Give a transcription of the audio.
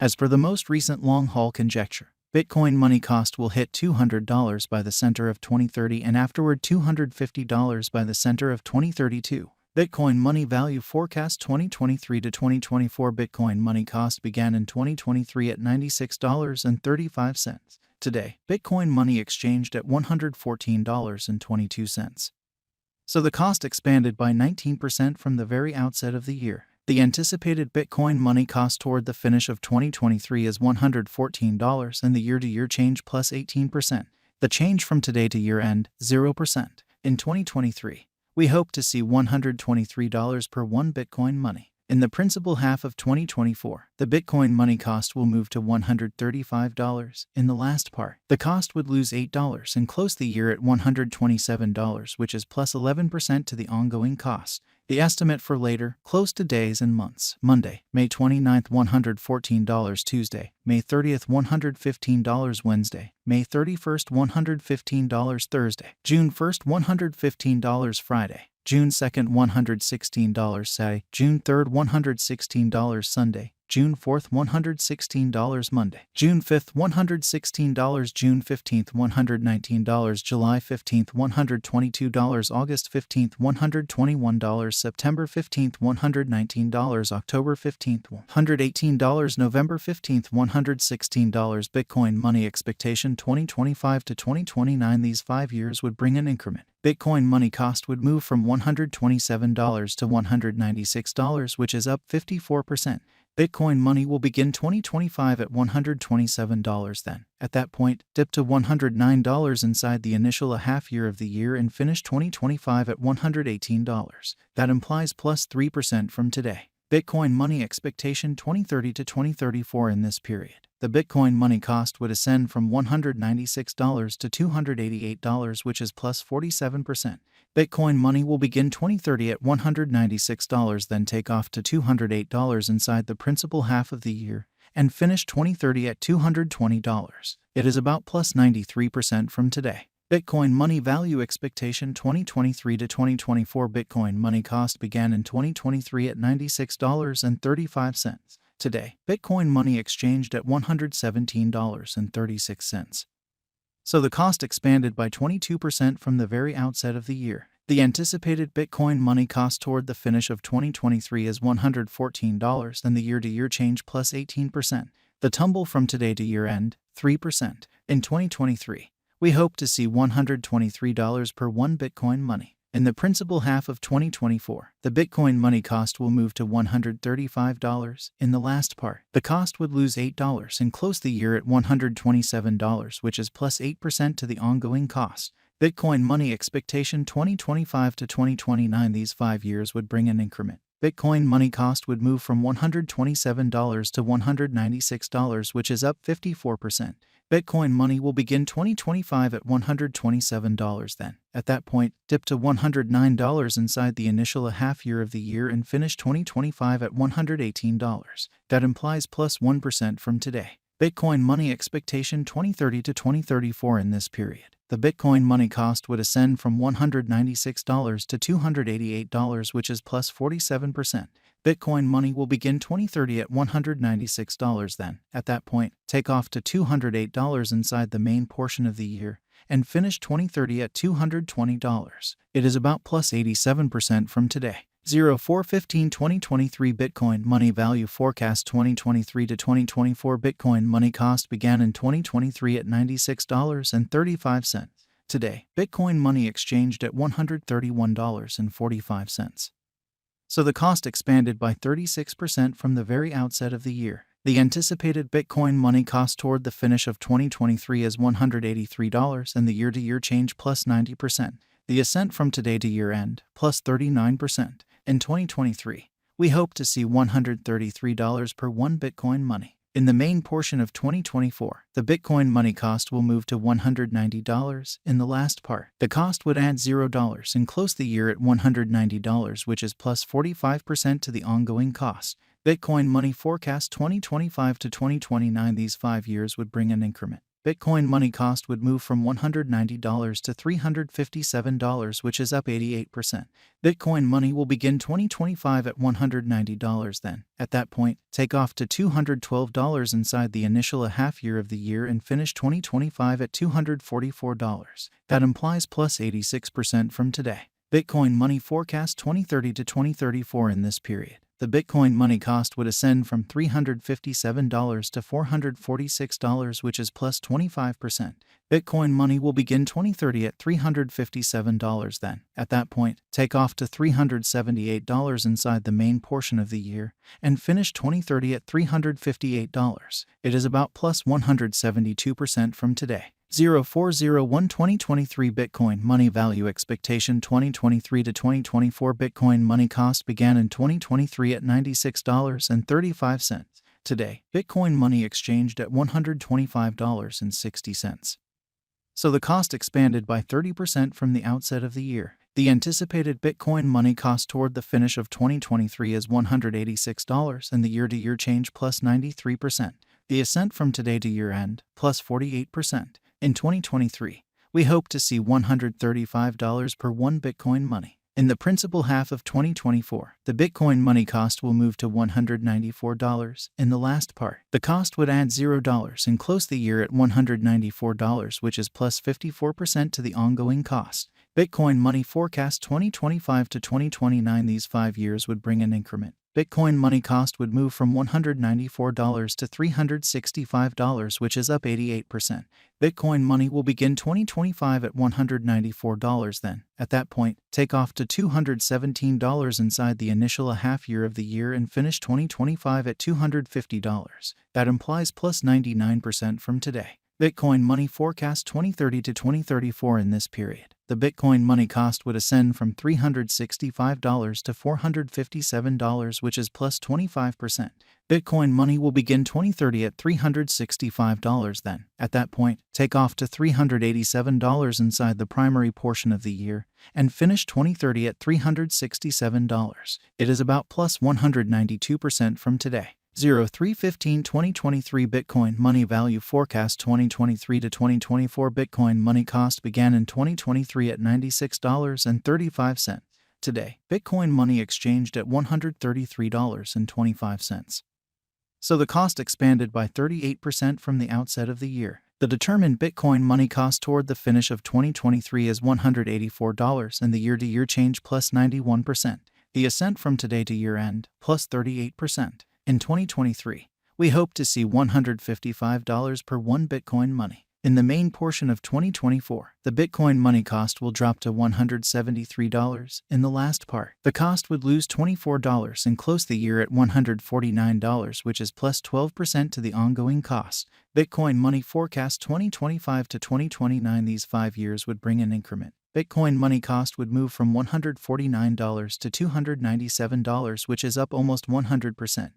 As per the most recent long-haul conjecture, Bitcoin money cost will hit $200 by the center of 2030 and afterward $250 by the center of 2032. Bitcoin money value forecast 2023 to 2024. Bitcoin money cost began in 2023 at $96.35. Today, Bitcoin money exchanged at $114.22. So the cost expanded by 19% from the very outset of the year. The anticipated Bitcoin money cost toward the finish of 2023 is $114 and the year-to-year change plus 18%. The change from today to year-end, 0%. In 2023, we hope to see $123 per one Bitcoin money. In the principal half of 2024, the Bitcoin money cost will move to $135. In the last part, the cost would lose $8 and close the year at $127, which is plus 11% to the ongoing cost. The estimate for later, close to days and months: Monday, May 29th, $114, Tuesday, May 30th, $115, Wednesday, May 31st, $115, Thursday, June 1st, $115, Friday, June 2nd, $116, Saturday, June 3rd, $116, Sunday, June 4th, $116, Monday, June 5th, $116, June 15th, $119, July 15th, $122, August 15th, $121, September 15th, $119, October 15th, $118, November 15th, $116. Bitcoin money expectation 2025 to 2029. These 5 years would bring an increment. Bitcoin money cost would move from $127 to $196, which is up 54%. Bitcoin money will begin 2025 at $127 then. At that point, dip to $109 inside the initial half year of the year and finish 2025 at $118. That implies plus 3% from today. Bitcoin money expectation 2030 to 2034. In this period, the Bitcoin money cost would ascend from $196 to $288, which is plus 47%. Bitcoin money will begin 2030 at $196, then take off to $208 inside the principal half of the year, and finish 2030 at $220. It is about plus 93% from today. Bitcoin money value expectation 2023 to 2024. Bitcoin money cost began in 2023 at $96.35. Today, Bitcoin money exchanged at $117.36. So the cost expanded by 22% from the very outset of the year. The anticipated Bitcoin money cost toward the finish of 2023 is $114 and the year-to-year change plus 18%. The tumble from today to year-end, 3%. In 2023, we hope to see $123 per one Bitcoin money. In the principal half of 2024, the Bitcoin money cost will move to $135. In the last part, the cost would lose $8 and close the year at $127, which is plus 8% to the ongoing cost. Bitcoin money expectation 2025 to 2029. These 5 years would bring an increment. Bitcoin money cost would move from $127 to $196, which is up 54%. Bitcoin money will begin 2025 at $127 then. At that point, dip to $109 inside the initial half year of the year and finish 2025 at $118. That implies plus 1% from today. Bitcoin money expectation 2030 to 2034. In this period, the Bitcoin money cost would ascend from $196 to $288, which is plus 47%. Bitcoin money will begin 2030 at $196 then. At that point, take off to $208 inside the main portion of the year, and finish 2030 at $220. It is about plus 87% from today. 04/15/2023 Bitcoin money value forecast 2023 to 2024. Bitcoin money cost began in 2023 at $96.35. Today, Bitcoin money exchanged at $131.45. So the cost expanded by 36% from the very outset of the year. The anticipated Bitcoin money cost toward the finish of 2023 is $183 and the year-to-year change plus 90%. The ascent from today to year-end, plus 39%. In 2023, we hope to see $133 per one Bitcoin money. In the main portion of 2024, the Bitcoin money cost will move to $190. In the last part, the cost would add $0 and close the year at $190, which is plus 45% to the ongoing cost. Bitcoin money forecast 2025 to 2029. These 5 years would bring an increment. Bitcoin money cost would move from $190 to $357, which is up 88%. Bitcoin money will begin 2025 at $190 then. At that point, take off to $212 inside the initial half year of the year and finish 2025 at $244. That implies plus 86% from today. Bitcoin money forecast 2030 to 2034 in this period. The Bitcoin money cost would ascend from $357 to $446, which is plus 25%. Bitcoin money will begin 2030 at $357 then. At that point, take off to $378 inside the main portion of the year and finish 2030 at $358. It is about plus 172% from today. 0401 2023 Bitcoin money value expectation 2023 to 2024 Bitcoin money cost began in 2023 at $96.35. Today, Bitcoin money exchanged at $125.60. So the cost expanded by 30% from the outset of the year. The anticipated Bitcoin money cost toward the finish of 2023 is $186 and the year-to-year change plus 93%. The ascent from today to year-end plus 48%. In 2023, we hope to see $135 per one Bitcoin money. In the principal half of 2024, the Bitcoin money cost will move to $194. In the last part, the cost would add $0 and close the year at $194, which is plus 54% to the ongoing cost. Bitcoin money forecast 2025 to 2029. These 5 years would bring an increment. Bitcoin money cost would move from $194 to $365, which is up 88%. Bitcoin money will begin 2025 at $194 then. At that point, take off to $217 inside the initial half year of the year and finish 2025 at $250. That implies plus 99% from today. Bitcoin money forecast 2030 to 2034 in this period. The Bitcoin money cost would ascend from $365 to $457, which is plus 25%. Bitcoin money will begin 2030 at $365 then. At that point, take off to $387 inside the primary portion of the year and finish 2030 at $367. It is about plus 192% from today. 0315 2023 Bitcoin money value forecast 2023 to 2024 Bitcoin money cost began in 2023 at $96.35. Today, Bitcoin money exchanged at $133.25. So the cost expanded by 38% from the outset of the year. The determined Bitcoin money cost toward the finish of 2023 is $184 and the year-to-year change plus 91%. The ascent from today to year-end plus 38%. In 2023, we hope to see $155 per one Bitcoin money. In the main portion of 2024, the Bitcoin money cost will drop to $173. In the last part, the cost would lose $24 and close the year at $149, which is plus 12% to the ongoing cost. Bitcoin money forecast 2025 to 2029. These 5 years would bring an increment. Bitcoin money cost would move from $149 to $297, which is up almost 100%.